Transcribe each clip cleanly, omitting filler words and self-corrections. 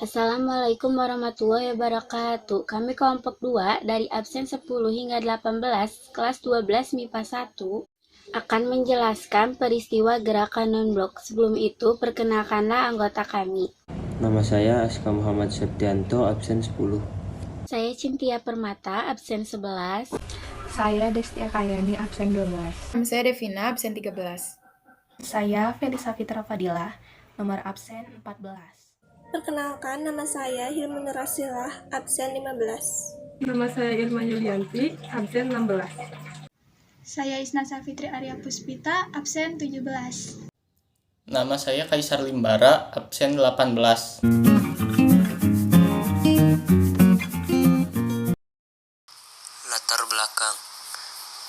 Assalamualaikum warahmatullahi wabarakatuh. Kami kelompok 2 dari absen 10 hingga 18 kelas 12 MIPA 1 akan menjelaskan peristiwa gerakan non-blok. Sebelum itu, perkenalkanlah anggota kami. Nama saya Aska Muhammad Septianto, absen 10. Saya Cynthia Permata, absen 11. Saya Destia Kayani, absen 12. Saya Devina, absen 13. Saya Felisa Fitra Fadilah, nomor absen 14. Perkenalkan, nama saya Hilman Rasilah, absen 15. Nama saya Irma Yulianti, absen 16. Saya Isna Safitri Arya Puspita, absen 17. Nama saya Kaisar Limbara, absen 18. Latar belakang.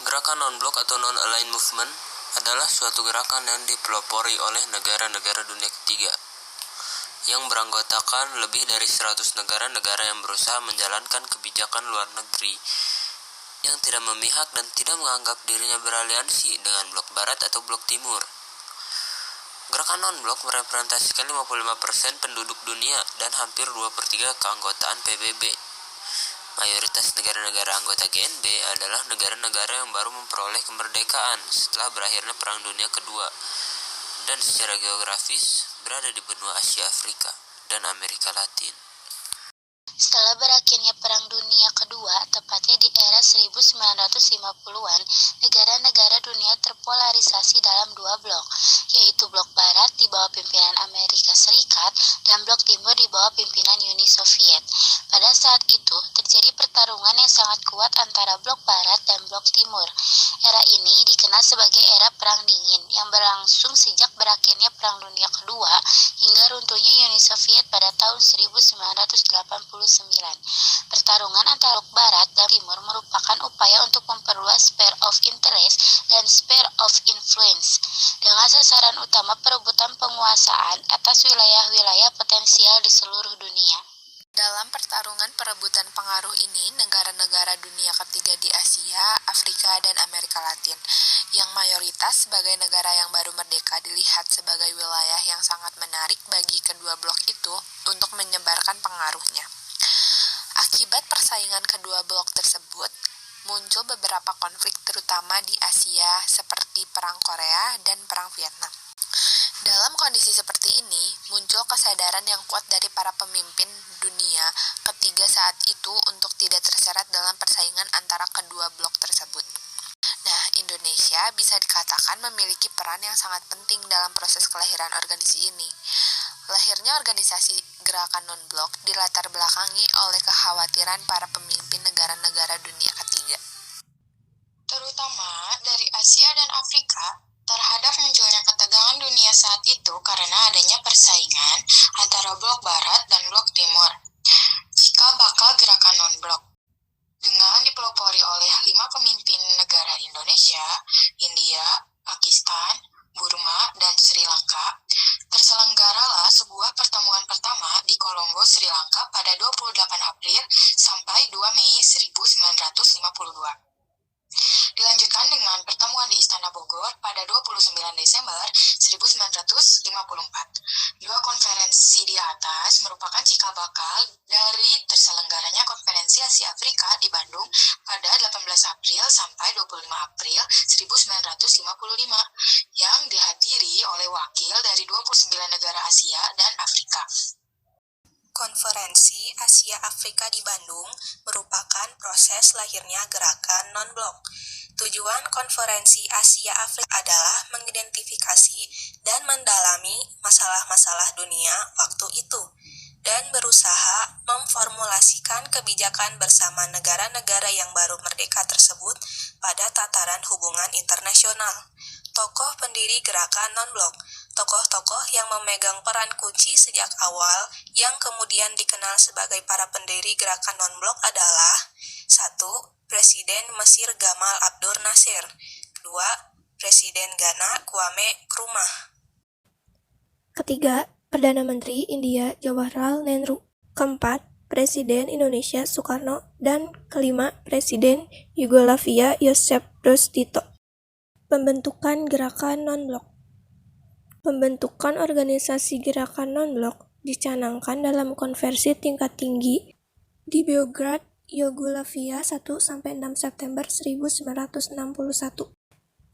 Gerakan non-blok atau non-aligned movement adalah suatu gerakan yang dipelopori oleh negara-negara dunia ketiga yang beranggotakan lebih dari 100 negara-negara yang berusaha menjalankan kebijakan luar negeri yang tidak memihak dan tidak menganggap dirinya beraliansi dengan blok barat atau blok timur. Gerakan non-blok merepresentasikan 55% penduduk dunia dan hampir 2/3 keanggotaan PBB. Mayoritas negara-negara anggota GNB adalah negara-negara yang baru memperoleh kemerdekaan setelah berakhirnya Perang Dunia Kedua dan secara geografis berada di benua Asia, Afrika, dan Amerika Latin. Setelah berakhirnya Perang Dunia Kedua, tepatnya di era 1950-an, negara-negara dunia terpolarisasi dalam dua blok, yaitu blok barat di bawah pimpinan Amerika Serikat dan blok timur di bawah pimpinan Uni Soviet. Pada saat itu, terjadi pertarungan yang sangat kuat antara blok barat dan blok timur. Era ini dikenal sebagai era Perang Dingin yang berlangsung sejak berakhirnya Perang Dunia Kedua hingga runtuhnya Uni Soviet pada tahun 1989. Pertarungan antara blok barat dan timur merupakan upaya untuk memperluas sphere of interest dan sphere of influence dengan sasaran utama perebutan penguasaan atas wilayah-wilayah potensial di seluruh dunia. Dalam pertarungan perebutan pengaruh ini, negara-negara dunia ketiga di Asia, Afrika, dan Amerika Latin, yang mayoritas sebagai negara yang baru merdeka dilihat sebagai wilayah yang sangat menarik bagi kedua blok itu untuk menyebarkan pengaruhnya. Akibat persaingan kedua blok tersebut, muncul beberapa konflik terutama di Asia seperti Perang Korea dan Perang Vietnam. Dalam kondisi seperti ini, muncul kesadaran yang kuat dari para pemimpin dunia ketiga saat itu untuk tidak terseret dalam persaingan antara kedua blok tersebut. Nah, Indonesia bisa dikatakan memiliki peran yang sangat penting dalam proses kelahiran organisasi ini. Lahirnya organisasi gerakan non-blok dilatar belakangi oleh kekhawatiran para pemimpin negara-negara dunia ketiga, terutama dari Asia dan Afrika, terhadap munculnya ketegangan dunia saat itu karena adanya persaingan antara blok barat dan blok timur. Jika bakal gerakan non-blok dengan dipelopori oleh 5 pemimpin negara Indonesia, India, Pakistan, Burma, dan Sri Lanka, terselenggaralah sebuah pertemuan pertama di Kolombo, Sri Lanka pada 28 April sampai 2 Mei 1952. Dilanjutkan dengan pertemuan di Istana Bogor pada 29 Desember 1954. Dua konferensi di atas merupakan cikal bakal dari terselenggaranya Konferensi Asia Afrika di Bandung pada 18 April sampai 25 April 1955 yang dihadiri oleh wakil dari 29 negara Asia dan Afrika. Konferensi Asia Afrika di Bandung merupakan proses lahirnya gerakan non-blok. Tujuan Konferensi Asia Afrika adalah mengidentifikasi dan mendalami masalah-masalah dunia waktu itu dan berusaha memformulasikan kebijakan bersama negara-negara yang baru merdeka tersebut pada tataran hubungan internasional. Tokoh pendiri gerakan non-blok, tokoh-tokoh yang memegang peran kunci sejak awal yang kemudian dikenal sebagai para pendiri gerakan non-blok adalah 1. Presiden Mesir Gamal Abdel Nasser. 2. Presiden Ghana Kwame Nkrumah. Ketiga, Perdana Menteri India Jawaharlal Nehru. Keempat, Presiden Indonesia Soekarno. Dan kelima, Presiden Yugoslavia Josip Broz Tito. Pembentukan gerakan non-blok. Pembentukan organisasi gerakan non-blok dicanangkan dalam konferensi tingkat tinggi di Beograd, Yugoslavia 1-6 September 1961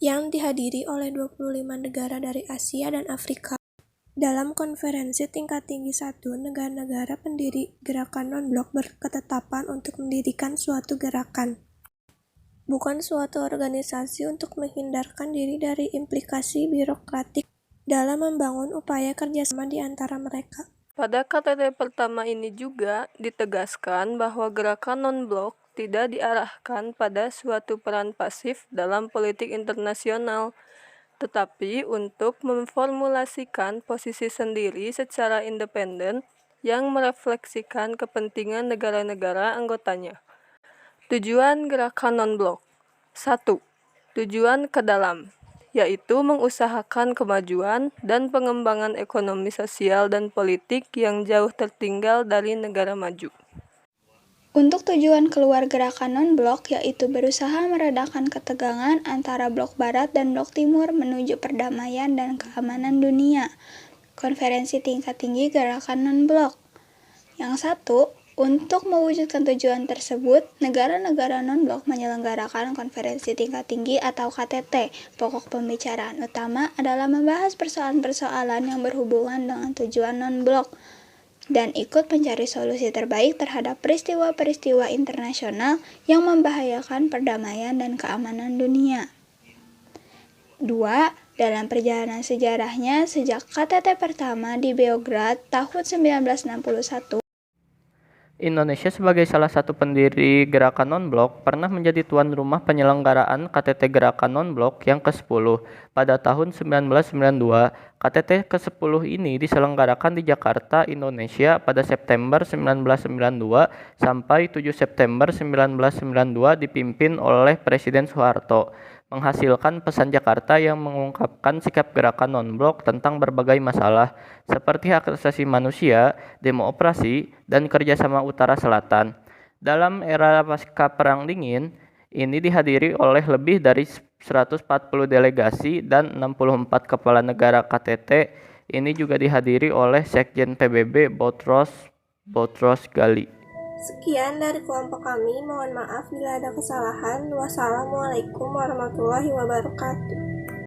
yang dihadiri oleh 25 negara dari Asia dan Afrika. Dalam konferensi tingkat tinggi 1, negara-negara pendiri gerakan non-blok berketetapan untuk mendirikan suatu gerakan, bukan suatu organisasi, untuk menghindarkan diri dari implikasi birokratik dalam membangun upaya kerjasama di antara mereka. Pada KTT pertama ini juga ditegaskan bahwa gerakan non-blok tidak diarahkan pada suatu peran pasif dalam politik internasional, tetapi untuk memformulasikan posisi sendiri secara independen yang merefleksikan kepentingan negara-negara anggotanya. Tujuan gerakan non-blok 1. Tujuan ke dalam, yaitu mengusahakan kemajuan dan pengembangan ekonomi sosial dan politik yang jauh tertinggal dari negara maju. Untuk tujuan keluar gerakan non-blok, yaitu berusaha meredakan ketegangan antara blok barat dan blok timur menuju perdamaian dan keamanan dunia. Konferensi tingkat tinggi gerakan non-blok. Yang 1. Untuk mewujudkan tujuan tersebut, negara-negara non-blok menyelenggarakan konferensi tingkat tinggi atau KTT. Pokok pembicaraan utama adalah membahas persoalan-persoalan yang berhubungan dengan tujuan non-blok dan ikut mencari solusi terbaik terhadap peristiwa-peristiwa internasional yang membahayakan perdamaian dan keamanan dunia. 2. Dalam perjalanan sejarahnya sejak KTT pertama di Beograd tahun 1961, Indonesia sebagai salah satu pendiri gerakan non-blok pernah menjadi tuan rumah penyelenggaraan KTT Gerakan Non-Blok yang ke-10. Pada tahun 1992, KTT ke-10 ini diselenggarakan di Jakarta, Indonesia pada September 1992 sampai 7 September 1992 dipimpin oleh Presiden Soeharto, menghasilkan pesan Jakarta yang mengungkapkan sikap gerakan non-blok tentang berbagai masalah seperti hak asasi manusia, demokrasi, dan kerjasama Utara Selatan. Dalam era pasca Perang Dingin, ini dihadiri oleh lebih dari 140 delegasi dan 64 kepala negara KTT. Ini juga dihadiri oleh Sekjen PBB Boutros Ghali. Sekian dari kelompok kami, mohon maaf bila ada kesalahan. Wassalamualaikum warahmatullahi wabarakatuh.